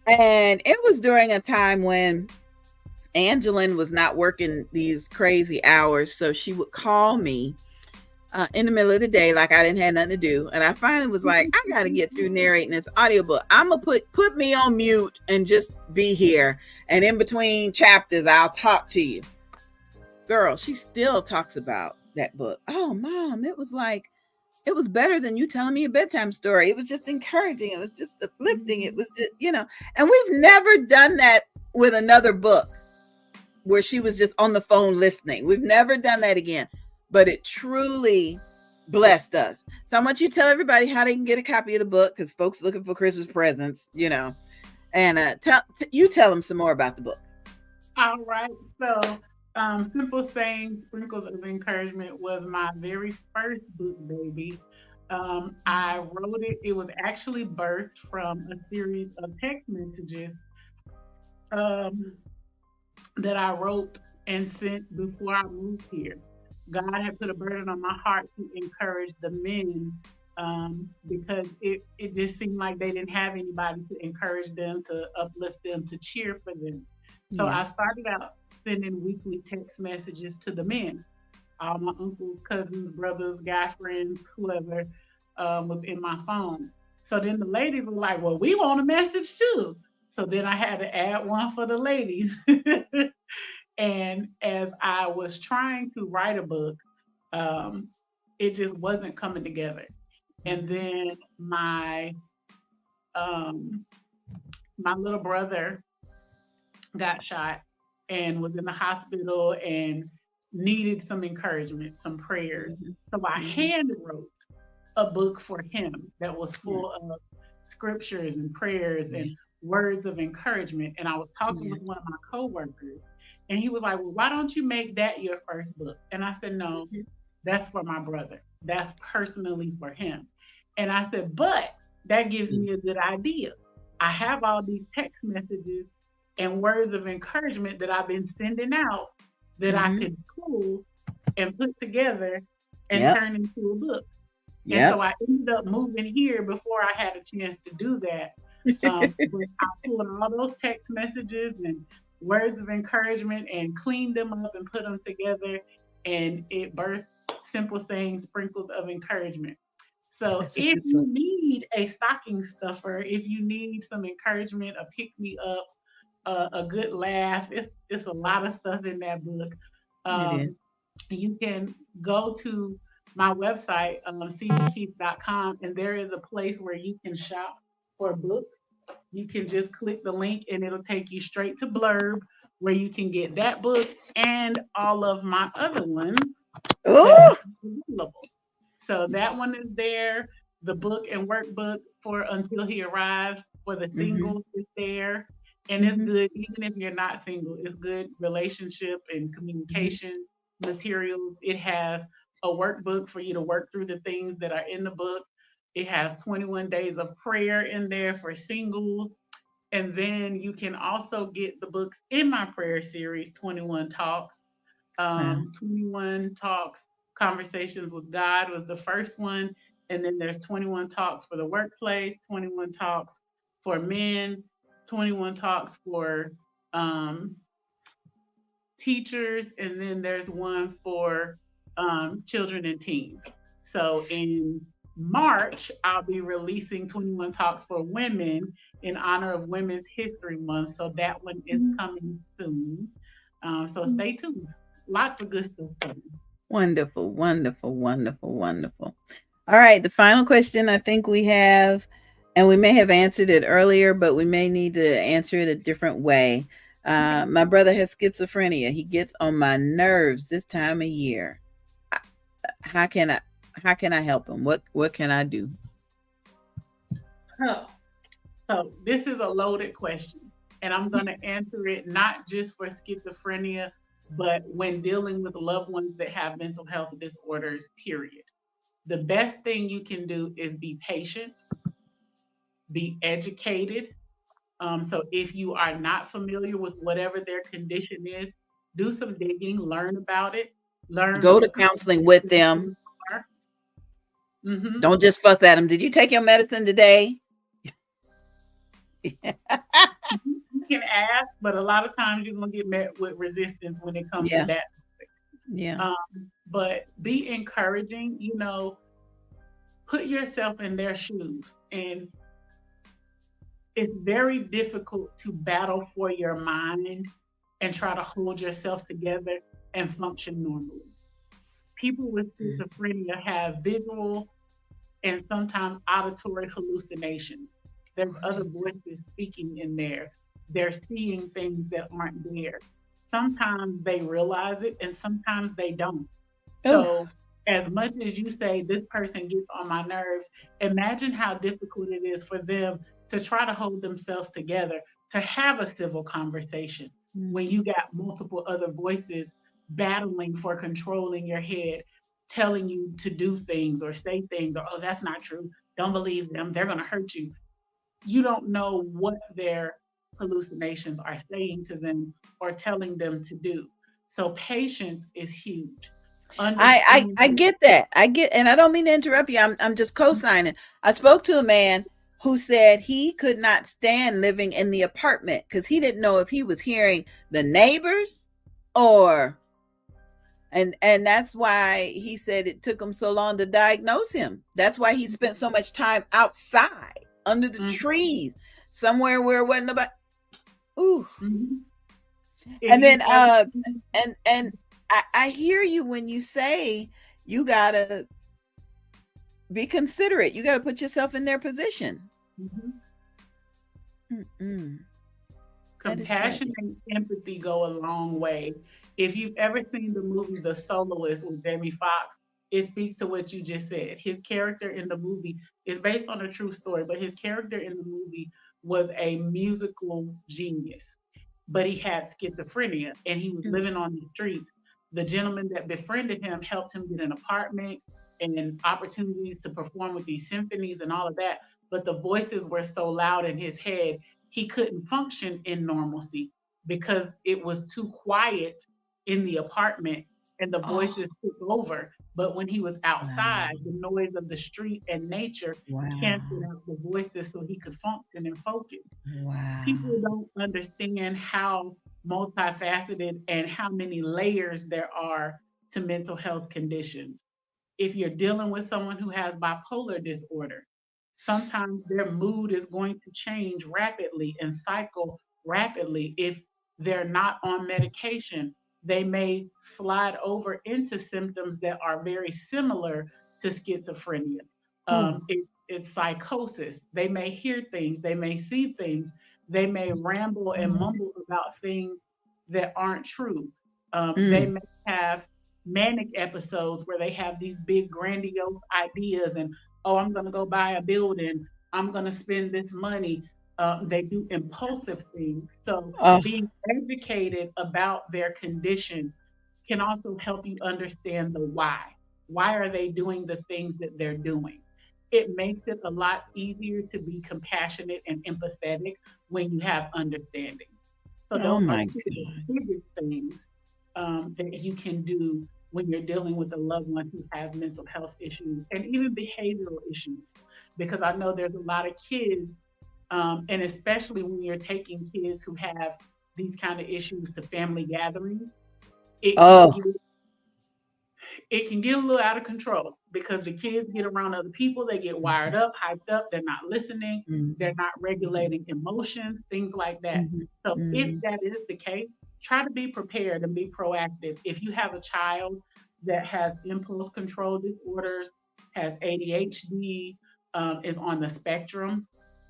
And it was during a time when Angeline was not working these crazy hours, so she would call me in the middle of the day, like I didn't have nothing to do. And I finally was like, I got to get through narrating this audiobook. I'm gonna put me on mute and just be here. And in between chapters, I'll talk to you. Girl, she still talks about that book. Oh, mom, it was better than you telling me a bedtime story. It was just encouraging. It was just uplifting. It Mhm. was just. And we've never done that with another book where she was just on the phone listening. We've never done that again, but it truly blessed us. So I want you to tell everybody how they can get a copy of the book, because folks looking for Christmas presents. And tell them some more about the book. All right. So, Simple Saying, Sprinkles of Encouragement was my very first book, baby. I wrote it. It was actually birthed from a series of text messages um, that I wrote and sent before I moved here. God had put a burden on my heart to encourage the men, because it just seemed like they didn't have anybody to encourage them, to uplift them, to cheer for them. So Yeah. I started out sending weekly text messages to the men, all my uncles, cousins, brothers, guy friends, whoever was in my phone. So then the ladies were like, well, we want a message too. So then I had to add one for the ladies. And as I was trying to write a book, um, it just wasn't coming together. And then um, my little brother got shot and was in the hospital and needed some encouragement, some prayers. So I hand wrote a book for him that was full of scriptures and prayers and words of encouragement. And I was talking with one of my coworkers, and he was like, "Well, why don't you make that your first book?" And I said, "No, that's for my brother. That's personally for him." And I said, "But that gives me a good idea. I have all these text messages and words of encouragement that I've been sending out that I could pull and put together and turn into a book." And so I ended up moving here before I had a chance to do that. But I pulled all those text messages and words of encouragement and cleaned them up and put them together. And it birthed Simple Sayings, Sprinkles of Encouragement. So if you need a stocking stuffer, if you need some encouragement, a pick me up, a good laugh, it's a lot of stuff in that book. You can go to my website, cbkeith.com, and there is a place where you can shop for books. You can just click the link and it'll take you straight to Blurb, where you can get that book and all of my other ones that are available. So that one is there. The book and workbook for Until He Arrives for the singles is there. And it's good, even if you're not single, it's good relationship and communication materials. It has a workbook for you to work through the things that are in the book. It has 21 days of prayer in there for singles. And then you can also get the books in my prayer series, 21 Talks. 21 Talks, Conversations with God was the first one. And then there's 21 Talks for the workplace, 21 Talks for men, 21 Talks for teachers, and then there's one for children and teens. So in March, I'll be releasing 21 Talks for Women in honor of Women's History Month. So that one is coming soon. So stay tuned. Lots of good stuff coming. Wonderful, wonderful, wonderful, wonderful. All right, the final question I think we have, and we may have answered it earlier, but we may need to answer it a different way. My brother has schizophrenia. He gets on my nerves this time of year. How can I help him? What can I do? So this is a loaded question, and I'm going to answer it not just for schizophrenia, but when dealing with loved ones that have mental health disorders, period. The best thing you can do is be patient, be educated. So if you are not familiar with whatever their condition is, do some digging, learn about it, go to counseling with them. Don't just fuss at them. Did you take your medicine today? You can ask, but a lot of times you're going to get met with resistance when it comes to that. But be encouraging, put yourself in their shoes. And it's very difficult to battle for your mind and try to hold yourself together and function normally. People with schizophrenia have visual and sometimes auditory hallucinations. There's other voices speaking in there. They're seeing things that aren't there. Sometimes they realize it and sometimes they don't. So as much as you say, this person gets on my nerves, imagine how difficult it is for them to try to hold themselves together, to have a civil conversation when you got multiple other voices battling for control in your head, telling you to do things or say things, or, oh, that's not true. Don't believe them. They're going to hurt you. You don't know what their hallucinations are saying to them or telling them to do. So patience is huge. I get that. And I don't mean to interrupt you. I'm just co-signing. I spoke to a man who said he could not stand living in the apartment because he didn't know if he was hearing the neighbors or and that's why he said it took him so long to diagnose him. That's why he spent so much time outside under the trees, somewhere where it wasn't about. Ooh. Mhm. If And then you've ever and I hear you when you say you gotta be considerate. You gotta put yourself in their position. Mhm. Mm-mm. That is Compassion tragic. and empathy go a long way. If you've ever seen the movie The Soloist with Jamie Foxx, it speaks to what you just said. His character in the movie is based on a true story, but his character in the movie was a musical genius, but he had schizophrenia and he was Mm. living on the streets. The gentleman that befriended him helped him get an apartment and opportunities to perform with these symphonies and all of that. But the voices were so loud in his head, he couldn't function in normalcy because it was too quiet in the apartment and the Oh, voices took over. But when he was outside, wow. the noise of the street and nature canceled Wow. out the voices so he could function and focus. People Wow. don't understand how multifaceted and how many layers there are to mental health conditions. If you're dealing with someone who has bipolar disorder, sometimes their mood is going to change rapidly and cycle rapidly. If they're not on medication, they may slide over into symptoms that are very similar to schizophrenia. Oh. It's psychosis. They may hear things, they may see things, they may ramble and Mm. mumble about things that aren't true. They Mm. may have manic episodes where they have these big grandiose ideas and, oh, I'm going to go buy a building, I'm going to spend this money. They do impulsive things. So Oh. being educated about their condition can also help you understand the why. Why are they doing the things that they're doing? It makes it a lot easier to be compassionate and empathetic when you have understanding. So Oh those are my two of the God. biggest things that you can do when you're dealing with a loved one who has mental health issues and even behavioral issues. Because I know there's a lot of kids, and especially when you're taking kids who have these kind of issues to family gatherings, it can Oh. get it can get a little out of control because the kids get around other people, they get wired Mhm. up, hyped up, they're not listening, they're Mhm. not Mhm. regulating emotions, things like that. Mhm. So if Mhm. that is the case, try to be prepared and be proactive. If you have a child that has impulse control disorders, has ADHD, is on the spectrum,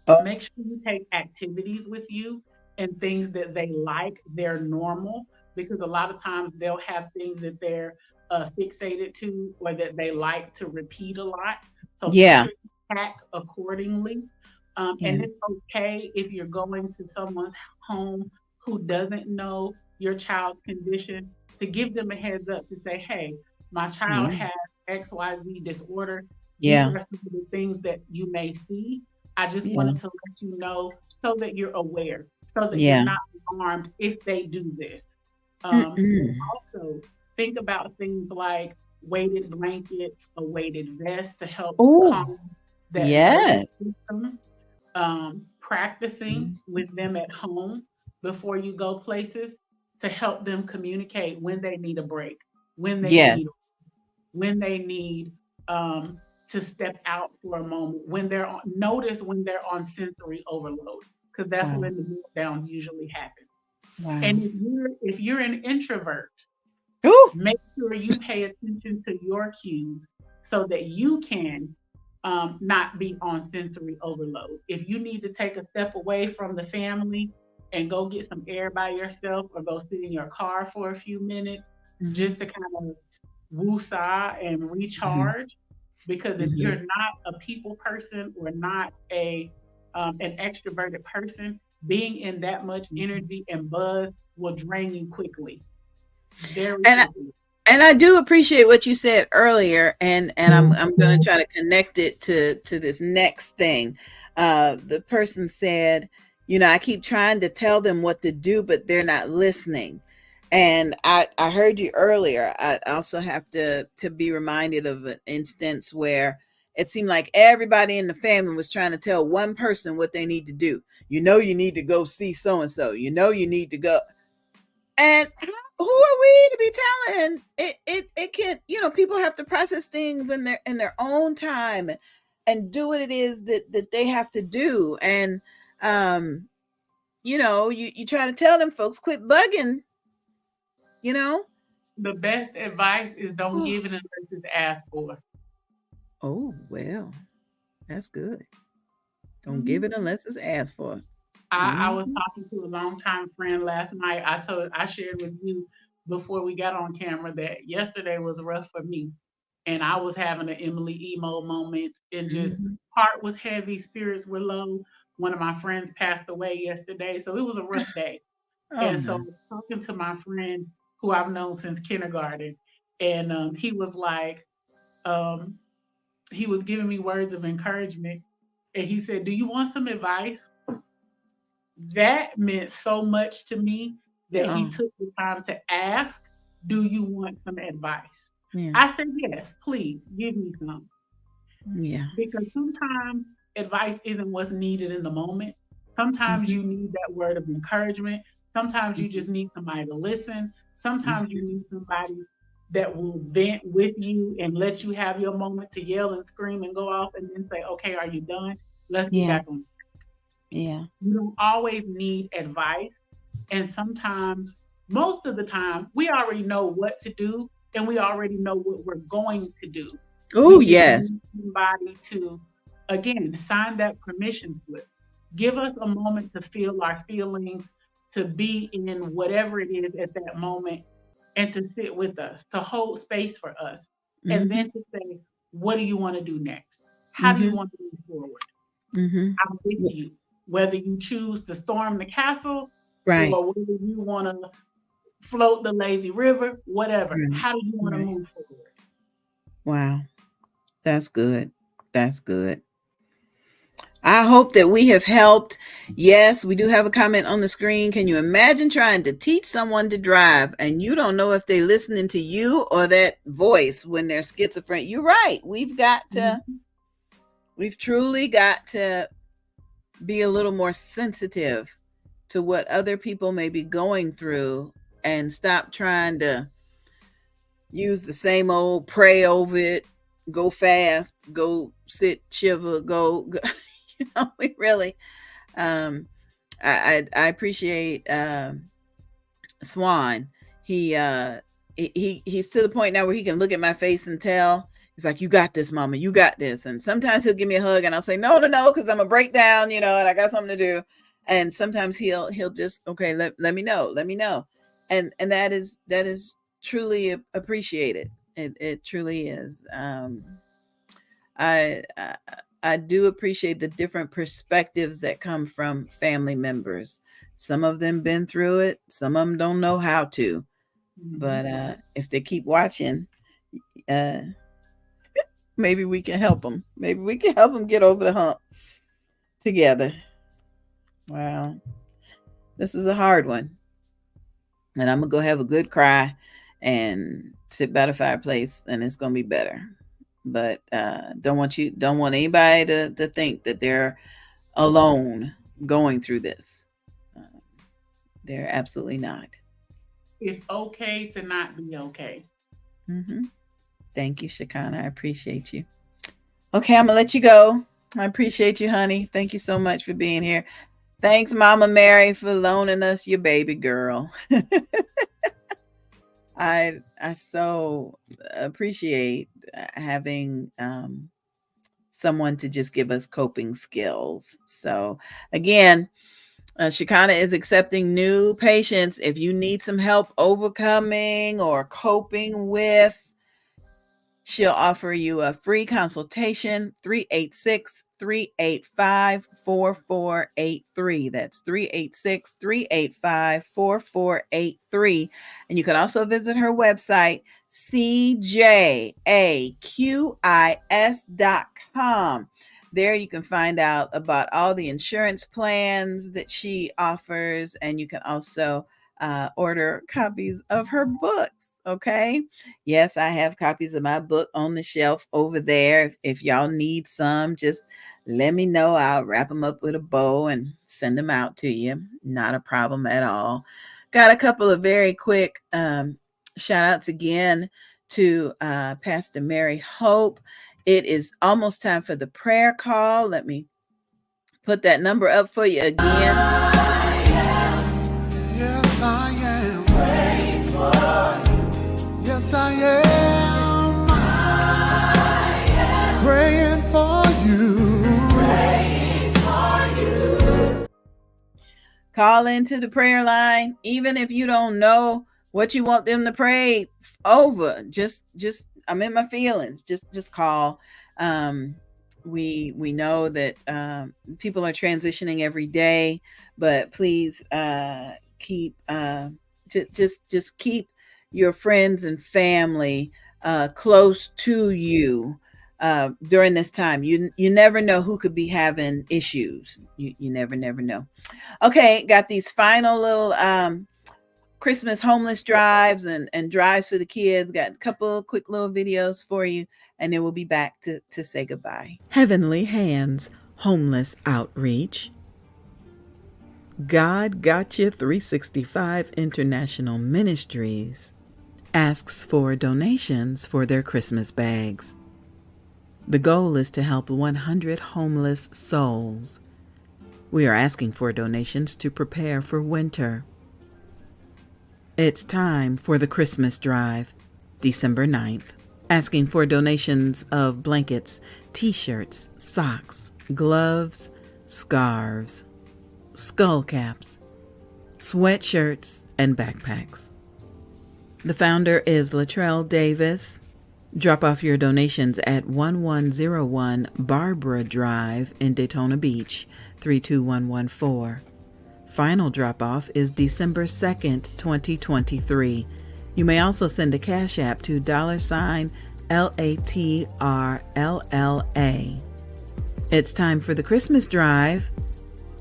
Oh. make sure you take activities with you and things that they like, they're normal, because a lot of times they'll have things that they're fixated to or that they like to repeat a lot. So make Yeah. sure you pack accordingly. And Yeah. it's okay if you're going to someone's home who doesn't know your child's condition to give them a heads up to say, hey, my child Yeah. has XYZ disorder. These Yeah. are some of the things that you may see. I just Yeah. wanted to let you know so that you're aware, so that you're Yeah. not alarmed if they do this. And Mm-mm. also think about things like weighted blankets, a weighted vest to help Oh. calm that nervous Yes. system. Practicing with them at home before you go places to help them communicate when they need a break, when they Yes. need when they need to step out for a moment, when they're on, notice when they're on sensory overload, because that's Wow. when the meltdowns usually happen. Wow. And if you're an introvert, Ooh. make sure you pay attention to your cues so that you can not be on sensory overload. If you need to take a step away from the family and go get some air by yourself or go sit in your car for a few minutes Mhm. just to kind of woosah and Mhm. recharge, because if you're Mhm. not a people person or not an extroverted person, being in that much Mhm. energy and buzz will drain you quickly, very And quickly. I do appreciate what you said earlier, and I'm going to try to connect it to this next thing. The person said, I keep trying to tell them what to do, but they're not listening. And I heard you earlier. I also have to be reminded of an instance where it seemed like everybody in the family was trying to tell one person what they need to do. You need to go see so and so. You need to go. And who are we to be telling it can, people have to process things in their own time and do what it is that they have to do. And um you try to tell them folks quit bugging, you know. The best advice is don't give it unless it's asked for. Oh, well, that's good. Don't give it Mhm. unless it's asked for. I was Mhm. talking to a longtime friend last night. I shared with you before we got on camera that yesterday was rough for me, and I was having an Emily emo moment, and just Mhm. heart was heavy, spirits were low. One of my friends passed away yesterday, so it was a rough day. Oh And so I no. was talking to my friend who I've known since kindergarten, and he was like, um, he was giving me words of encouragement, and he said, "Do you want some advice?" That meant so much to me that he Oh, took the time to ask, "Do you want some advice?" yeah. I said, "Yes, please give me some." Yeah. Because sometimes advice isn't what's needed in the moment. Sometimes Mhm. you need that word of encouragement. Sometimes you Mhm. just need somebody to listen. Sometimes you Mhm. need somebody that will vent with you and let you have your moment to yell and scream and go off and then say, "Okay, are you done? Let's get Yeah. back on." Yeah. You don't always need advice. And sometimes, most of the time, we already know what to do and we already know what we're going to do. Oh, We just yes. need somebody to, again, sign that permission slip. Give us a moment to feel our feelings, to be in whatever it is at that moment, and to sit with us, to hold space for us. And Mhm. then to say, what do you want to do next? How do you Mhm. want to move forward? Mhm. I'm with you. Whether you choose to storm the castle Right. or whether you want to float the lazy river, whatever. Right. How do you want to Right. move forward? Wow. That's good. That's good. I hope that we have helped. Yes, we do have a comment on the screen. Can you imagine trying to teach someone to drive and you don't know if they're listening to you or that voice when they're schizophrenic? You're right. Mhm. We've truly got to be a little more sensitive to what other people may be going through and stop trying to use the same old pray over it, go fast, go sit, shiver, go. We really, um, I appreciate Swan. He he's to the point now where he can look at my face and tell. He's like, "You got this, Mama. You got this." And sometimes he'll give me a hug, and I'll say, "No, no, no," because I'm a breakdown, and I got something to do. And sometimes he'll just, okay, let me know, let me know, and that is truly appreciated. It truly is. I I do appreciate the different perspectives that come from family members. Some of them been through it, some of them don't know how to. But Mhm. if they keep watching, uh, maybe we can help them. Maybe we can help them get over the hump together. Wow, this is a hard one, and I'm gonna go have a good cry and sit by the fireplace, and it's gonna be better. But don't want anybody to think that they're alone going through this. Uh, they're absolutely not. It's okay to not be okay. Hmm. Thank you, Chaconna. I appreciate you. Okay, I'm gonna let you go. I appreciate you, honey. Thank you so much for being here. Thanks, Mama Mary, for loaning us your baby girl. I so appreciate having someone to just give us coping skills. So again, Chicana is accepting new patients. If you need some help overcoming or coping with, she'll offer you a free consultation, 386-385-4483. That's 386-385-4483. And you can also visit her website, cjaqis.com. There you can find out about all the insurance plans that she offers, and you can also order copies of her books. Okay. Yes, I have copies of my book on the shelf over there. If y'all need some, just let me know. I'll wrap them up with a bow and send them out to you. Not a problem at all. Got a couple of very quick shout outs again to Pastor Mary Hope. It is almost time for the prayer call. Let me put that number up for you again. Yes, I am. Praying for you. Call into the prayer line, even if you don't know what you want them to pray over. Just I'm in my feelings. Just call. We know that people are transitioning every day, but please keep just keep your friends and family close to you during this time. You never know who could be having issues. You never know. Okay, got these final little Christmas homeless drives and drives for the kids. Got a couple quick little videos for you, and then we'll be back to say goodbye. Heavenly Hands Homeless Outreach. God Gotcha 365 International Ministries asks for donations for their Christmas bags. The goal is to help 100 homeless souls. We are asking for donations to prepare for winter. It's time for the Christmas drive, December 9th. Asking for donations of blankets, t-shirts, socks, gloves, scarves, skull caps, sweatshirts, and backpacks. The founder is Latrell Davis. Drop off your donations at 1101 Barbara Drive in Daytona Beach, 32114. Final drop-off is December 2nd, 2023. You may also send a cash app to $LATRLLA. It's time for the Christmas drive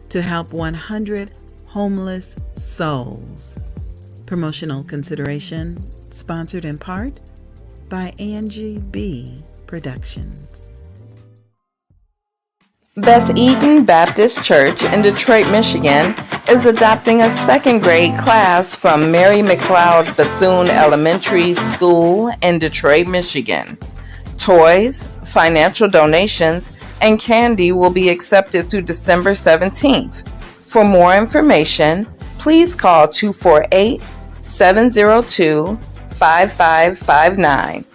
to help 100 homeless souls. Promotional consideration sponsored in part by Angie B. Productions. Beth Eden Baptist Church in Detroit, Michigan is adopting a second grade class from Mary McLeod Bethune Elementary School in Detroit, Michigan. Toys, financial donations, and candy will be accepted through December 17th. For more information, please call 248-702-5559.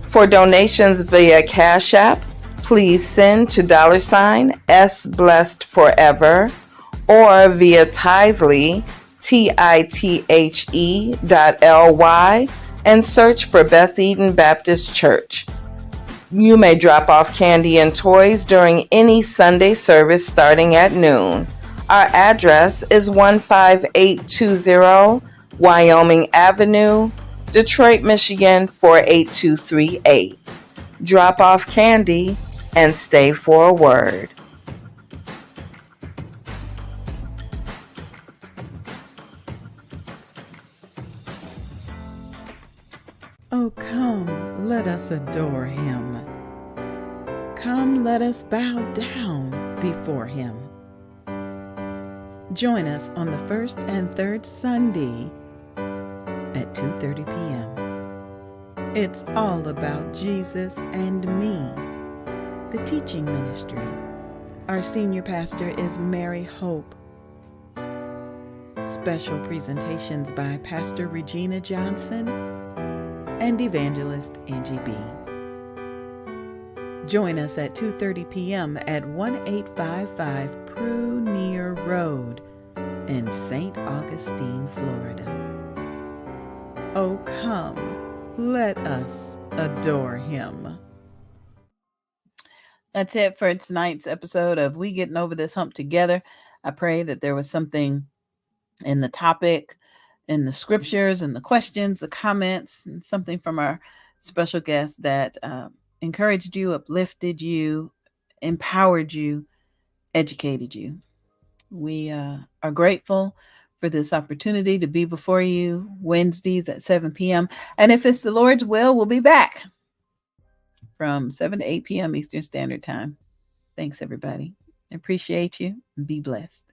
For donations via Cash App, please send to $S Blessed Forever or via Tithely, TITHE.LY, and search for Beth Eden Baptist Church. You may drop off candy and toys during any Sunday service starting at noon. Our address is 15820 Wyoming Avenue, Detroit, Michigan 48238. Drop off candy and stay for a word. Oh, come, let us adore him. Come, let us bow down before him. Join us on the first and third Sunday at 2:30 p.m. It's all about Jesus and me, the teaching ministry. Our senior pastor is Mary Hope. Special presentations by Pastor Regina Johnson and Evangelist Angie B. Join us at 2:30 p.m. at 1855 Prunier Road in St. Augustine, Florida. Oh, come, let us adore him. That's it for tonight's episode of We Getting Over This Hump Together. I pray that there was something in the topic, in the scriptures, and the questions, the comments, and something from our special guest that encouraged you, uplifted you, empowered you, educated you. We are grateful for this opportunity to be before you Wednesdays at 7 p.m. And if it's the Lord's will, we'll be back from 7 to 8 p.m. Eastern Standard Time. Thanks, everybody. I appreciate you. Be blessed.